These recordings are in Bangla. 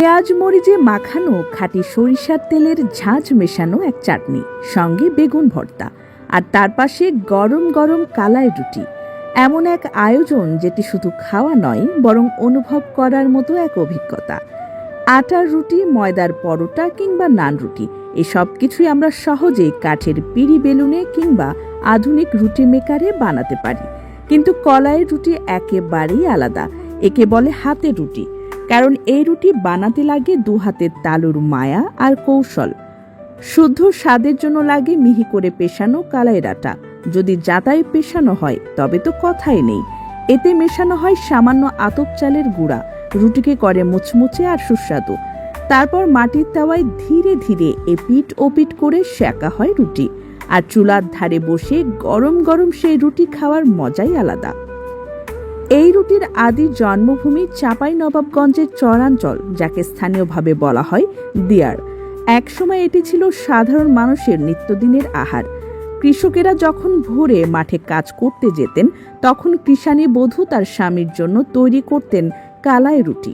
পেঁয়াজ মরিচে মাখানো খাঁটি সরিষার তেলের ঝাঁঝ মেশানো এক চাটনি, সঙ্গে বেগুন ভর্তা, আর তার পাশে গরম গরম কালাই রুটি। এমন এক আয়োজন যেটি শুধু খাওয়া নয়, বরং অনুভব করার মতো এক অভিজ্ঞতা। আটার রুটি, ময়দার পরোটা কিংবা নান রুটি, এসব কিছুই আমরা সহজেই কাঠের পিঁড়ি বেলুনে কিংবা আধুনিক রুটি মেকারে বানাতে পারি। কিন্তু কলাইয়ের রুটি একেবারেই আলাদা। একে বলে হাতের রুটি, কারণ এই রুটি বানাতে লাগে দু হাতের তালুর মায়া আর কৌশল। শুদ্ধ স্বাদের জন্য লাগে মিহি করে পেশানো কালাইয়ের আটা। যদি জাঁতায় পেশানো হয় তবে তো কথাই নেই। এতে মেশানো হয় সামান্য আতপ চালের গুঁড়া, রুটিকে করে মুচমুচে আর সুস্বাদু। তারপর মাটির তাওয়ায় ধীরে ধীরে এপিট ওপিট করে সেঁকা হয় রুটি, আর চুলার ধারে বসে গরম গরম সেই রুটি খাওয়ার মজাই আলাদা। এই রুটির আদি জন্মভূমি চাঁপাইনবাবগঞ্জের চরাঞ্চল, যাকে স্থানীয়ভাবে বলা হয় দিয়ার। একসময় এটি ছিল সাধারণ মানুষের নিত্যদিনের আহার। কৃষকেরা যখন ভোরে মাঠে কাজ করতে যেতেন, তখন কৃষাণী বধূ তার স্বামীর জন্য তৈরি করতেন কালাই রুটি।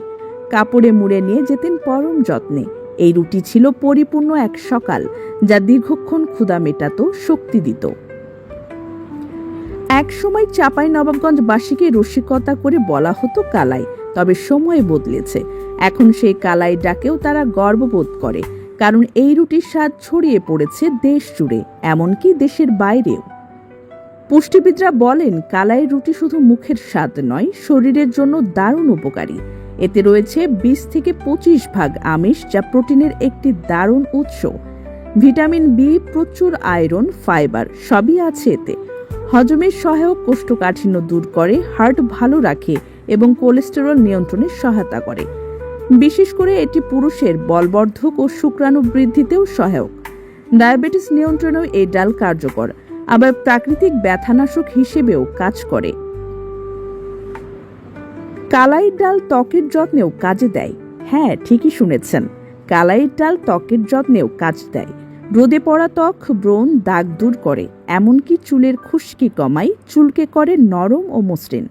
কাপড়ে মুড়ে নিয়ে যেতেন পরম যত্নে। এই রুটি ছিল পরিপূর্ণ এক সকাল, যা দীর্ঘক্ষণ ক্ষুধা মেটাতো, শক্তি দিত। একসময় চাঁপাইনবাবগঞ্জবাসীকে রসিকতা করে বলা হতো কালাই। তবে সময় বদলেছে। এখন সেই কালাই ডাকেও তারা গর্ববোধ করে, কারণ এই রুটির স্বাদ ছড়িয়ে পড়েছে দেশ জুড়ে, এমনকি দেশের বাইরেও। পুষ্টিবিদরা বলেন, কালাই রুটি শুধু মুখের স্বাদ নয়, শরীরের জন্য দারুণ উপকারী। এতে রয়েছে 20 থেকে 25% আমিষ, যা প্রোটিনের একটি দারুণ উৎস। ভিটামিন বি, প্রচুর আয়রন, ফাইবার সবই আছে এতে। হজমের সহায়ক, কোষ্ঠকাঠিন্য দূর করে, হার্ট ভালো রাখে এবং কোলেস্টেরল নিয়ন্ত্রণে সহায়তা করে। বিশেষ করে এটি পুরুষের বলবর্ধক ও শুক্রাণু বৃদ্ধিতেও সহায়ক। ডায়াবেটিস নিয়ন্ত্রণেও এই ডাল কার্যকর, আবার প্রাকৃতিক ব্যথানাশক হিসেবেও কাজ করে। কালাইয়ের ডাল ত্বকের যত্নেও কাজে দেয়। হ্যাঁ, ঠিকই শুনেছেন, কালাইয়ের ডাল ত্বকের যত্নেও কাজ দেয়। রোদে পড়া ত্বক, ব্রণ, দাগ দূর করে, এমনকি চুলের খুশকি কমায়, চুলকে করে নরম ও মসৃণ।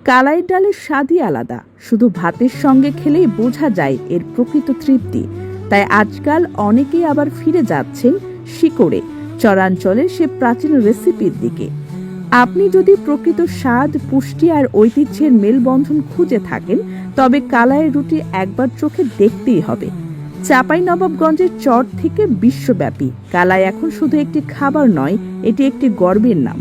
কালাইয়ের ডালের স্বাদই আলাদা। শুধু ভাতের সঙ্গে খেলেই বোঝা যায় এর প্রকৃত তৃপ্তি। তাই আজকাল অনেকেই আবার ফিরে যাচ্ছেন শিকড়ে, চরাঞ্চলের সে প্রাচীন রেসিপির দিকে। আপনি যদি প্রকৃত স্বাদ, পুষ্টি আর ঐতিহ্যের মেলবন্ধন খুঁজে থাকেন, তবে কালাইয়ের রুটি একবার চোখে দেখতেই হবে। চাঁপাইনবাবগঞ্জের চর থেকে বিশ্বব্যাপী কালাই এখন শুধু একটি খাবার নয়, এটি একটি গর্বের নাম।